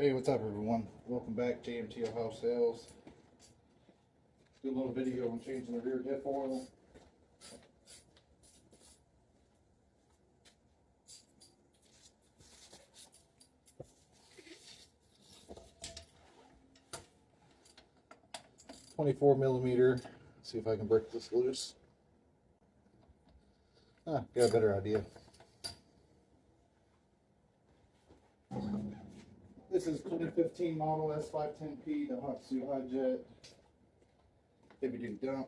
Hey, what's up everyone? Welcome back to AMT Ohio Sales. Do a little video on changing the rear diff oil. .24mm. See if I can break this loose. Got a better idea. This is 2015 model S510P, the Hatsu Hi-Jet heavy duty dump.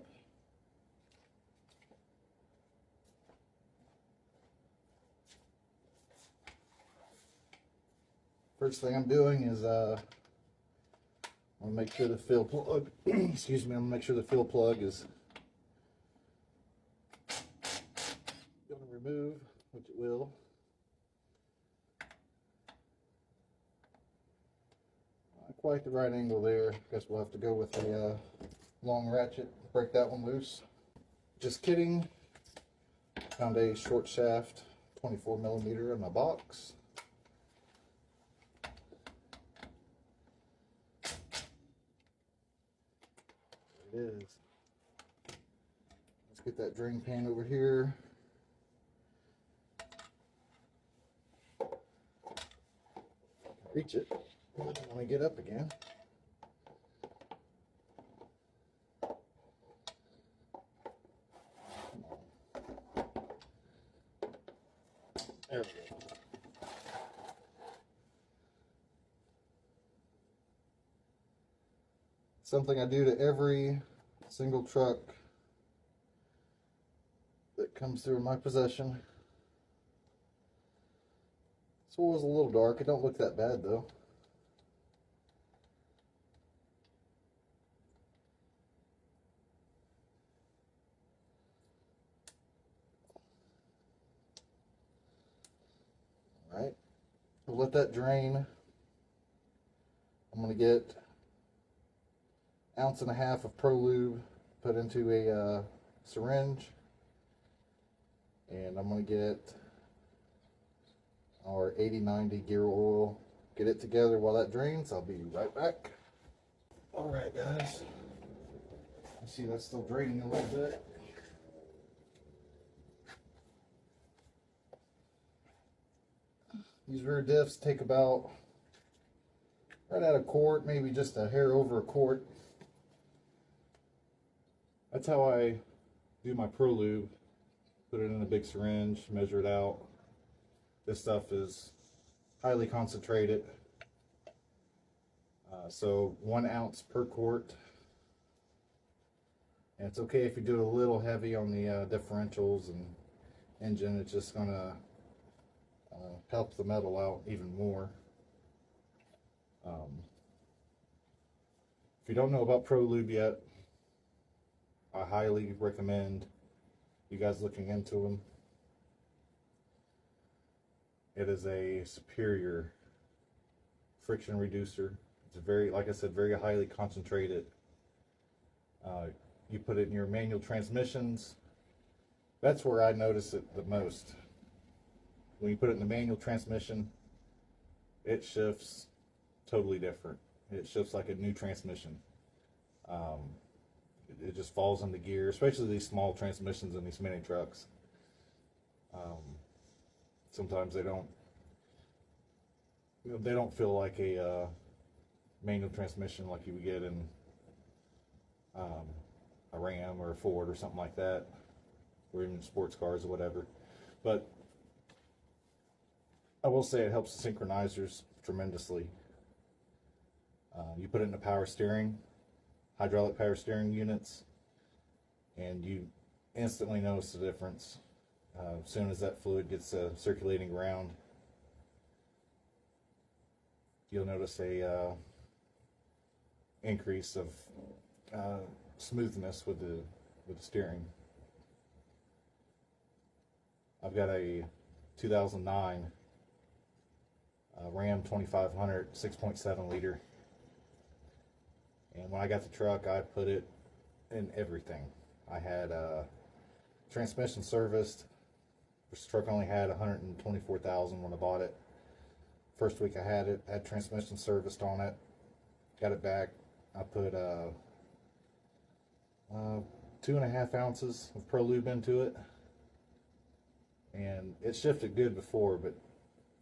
First thing I'm doing is I'm gonna make sure the fill plug excuse me, I'm gonna make sure the fill plug is gonna remove, which it will. Not quite the right angle there. Guess we'll have to go with a long ratchet to break that one loose. Just kidding. Found a short shaft 24mm in my box. There it is. Let's get that drain pan over here. Reach it. When I get up again. There we go. Something I do to every single truck that comes through my possession. This oil is a little dark. It don't look that bad though. All right, we'll let that drain. I'm gonna get 1.5 ounces of Pro Lube put into a syringe, and I'm going to get our 80-90 gear oil, get it together while that drains. I'll be right back. Alright guys, you see that's still draining a little bit. These rear diffs take about right at a quart, maybe just a hair over a quart. That's how I do my Pro Lube. Put it in a big syringe, measure it out. This stuff is highly concentrated. So 1 ounce per quart. And it's okay if you do it a little heavy on the differentials and engine. It's just gonna help the metal out even more. If you don't know about Pro Lube yet, I highly recommend you guys looking into them. It is a superior friction reducer. It's very, like I said, very highly concentrated. You put it in your manual transmissions. That's where I notice it the most. When you put it in the manual transmission, it shifts totally different. It shifts like a new transmission. It just falls into gear, especially these small transmissions in these mini trucks. Sometimes they don't feel like a manual transmission like you would get in a Ram or a Ford or something like that, or even sports cars or whatever. But I will say it helps the synchronizers tremendously. You put it in the power steering, hydraulic power steering units, and you instantly notice the difference as soon as that fluid gets circulating around. You'll notice a increase of smoothness with the steering. I've got a 2009 Ram 2500 6.7 liter. And when I got the truck, I put it in everything. I had transmission serviced. This truck only had 124,000 when I bought it. First week I had it, had transmission serviced on it, got it back. I put 2.5 ounces of Pro Lube into it, and it shifted good before, but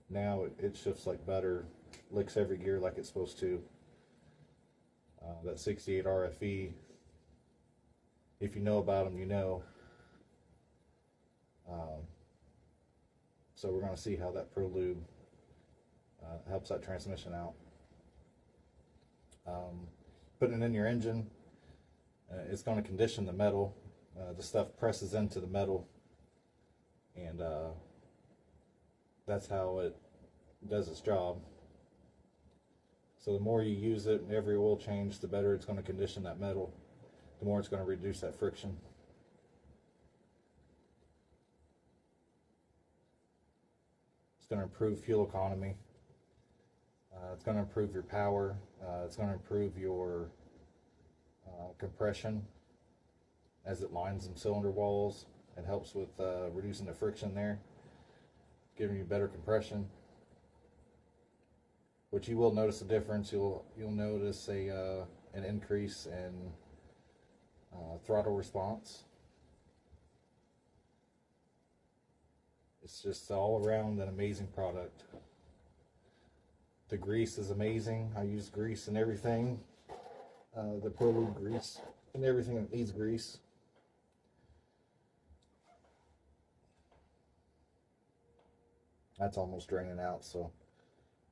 now it shifts like butter, licks every gear like it's supposed to. That 68 RFE, if you know about them, you know. So we're going to see how that Pro Lube helps that transmission out. Putting it in your engine, it's going to condition the metal. The stuff presses into the metal, and that's how it does its job. So the more you use it in every oil change, the better it's going to condition that metal, the more it's going to reduce that friction. It's going to improve fuel economy. It's going to improve your power. It's going to improve your compression as it lines them cylinder walls. It helps with reducing the friction there, giving you better compression. Which you will notice a difference. You'll notice an increase in throttle response. It's just all around an amazing product. The grease is amazing. I use grease in everything. The Pro Lube grease and everything that needs grease. That's almost draining out, so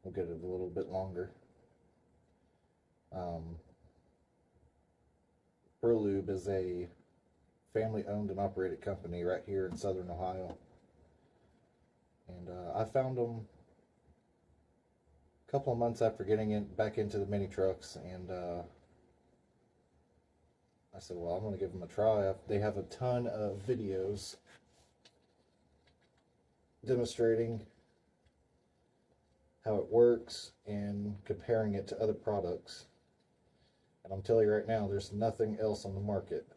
we'll get it a little bit longer. Pro Lube is a family-owned and operated company right here in Southern Ohio. And I found them a couple of months after getting back into the mini trucks, and I said, well, I'm going to give them a try. They have a ton of videos demonstrating how it works and comparing it to other products. And I'm telling you right now, there's nothing else on the market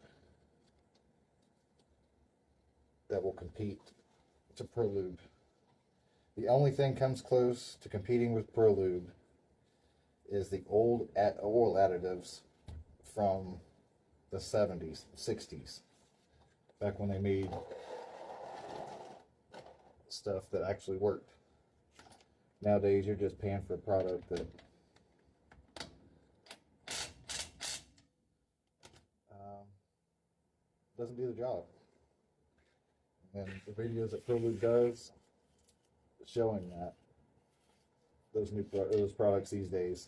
that will compete to Pro Lube. The only thing comes close to competing with Pro Lube is the old oil additives from the 70s, 60s, back when they made stuff that actually worked. Nowadays, you're just paying for a product that doesn't do the job. And the videos that Pro Lube does, showing that those products these days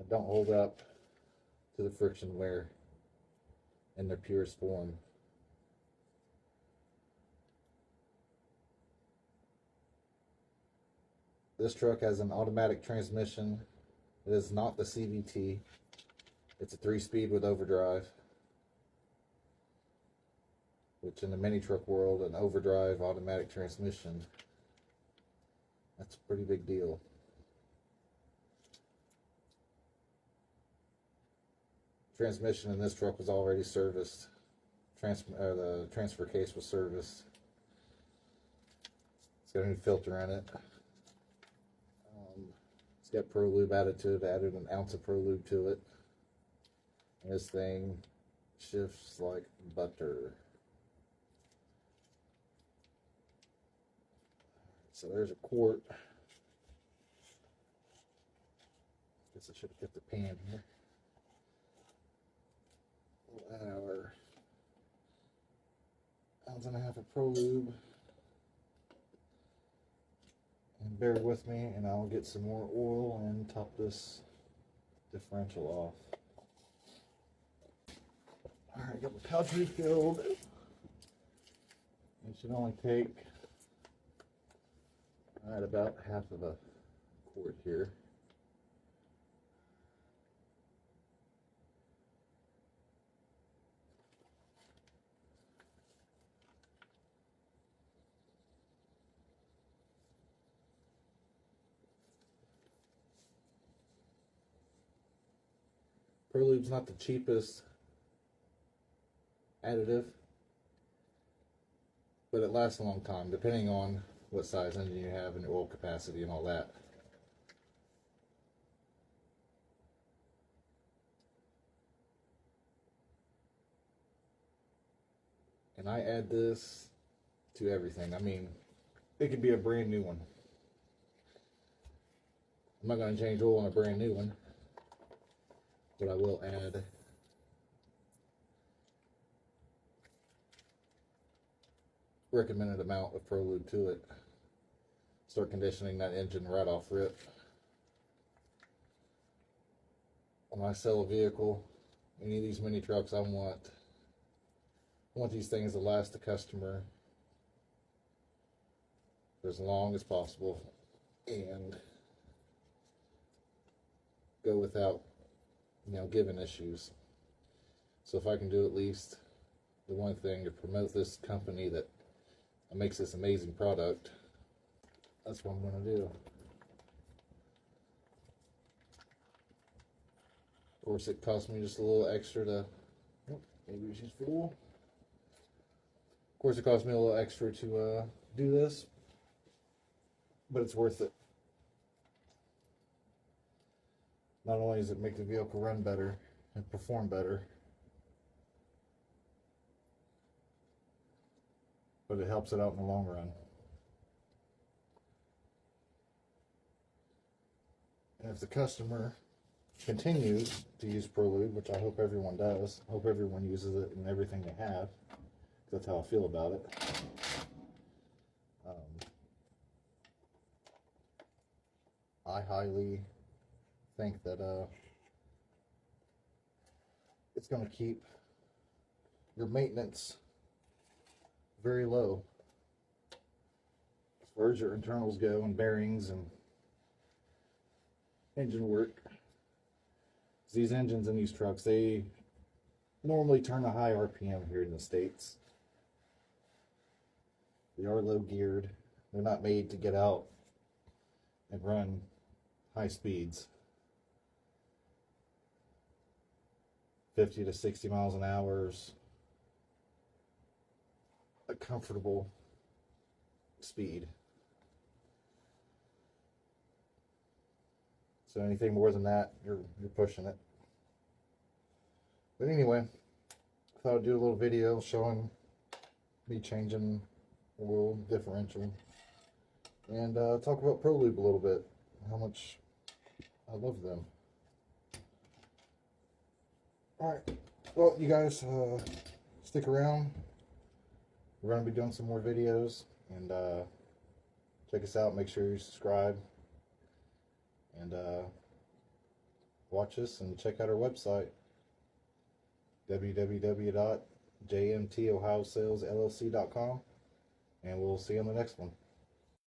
don't hold up to the friction wear in their purest form. This truck has an automatic transmission. It is not the CVT. It's a 3-speed with overdrive, which in the mini truck world, an overdrive automatic transmission, that's a pretty big deal. Transmission in this truck was already serviced. The transfer case was serviced. It's got a new filter in it. It's got Pro Lube added to it. Added an ounce of Pro Lube to it. And this thing shifts like butter. So there's a quart. Guess I should have kept the pan here. Our 1.5 ounces of Pro Lube. And bear with me, and I'll get some more oil and top this differential off. Alright, got the pouch refilled. It should only take about half of a quart here. Pro Lube's not the cheapest additive, but it lasts a long time, depending on what size engine you have and your oil capacity and all that. And I add this to everything. I mean, it could be a brand new one. I'm not going to change oil on a brand new one, but I will add recommended amount of Prolube to it. Start conditioning that engine right off rip. When I sell a vehicle, any of these mini trucks, I want these things to last the customer for as long as possible and go without, giving issues. So if I can do at least the one thing to promote this company that makes this amazing product, that's what I'm going to do. Of course, it cost me just a little extra to, maybe she's full. Of course, it cost me a little extra to do this, but it's worth it. Not only does it make the vehicle run better and perform better, but it helps it out in the long run. And if the customer continues to use Prolube, which I hope everyone does, I hope everyone uses it in everything they have, that's how I feel about it. I highly think that it's going to keep your maintenance very low as far as your internals go and bearings and engine work. These engines in these trucks, they normally turn a high RPM here in the States. They are low geared. They're not made to get out and run high speeds. 50 to 60 miles an hour is a comfortable speed. So anything more than that, you're pushing it. But anyway, I thought I'd do a little video showing me changing oil differential and talk about Prolube a little bit, how much I love them. Alright, well, you guys stick around. We're going to be doing some more videos, and check us out. Make sure you subscribe and watch us, and check out our website, www.jmtohiosalesllc.com, and we'll see you on the next one.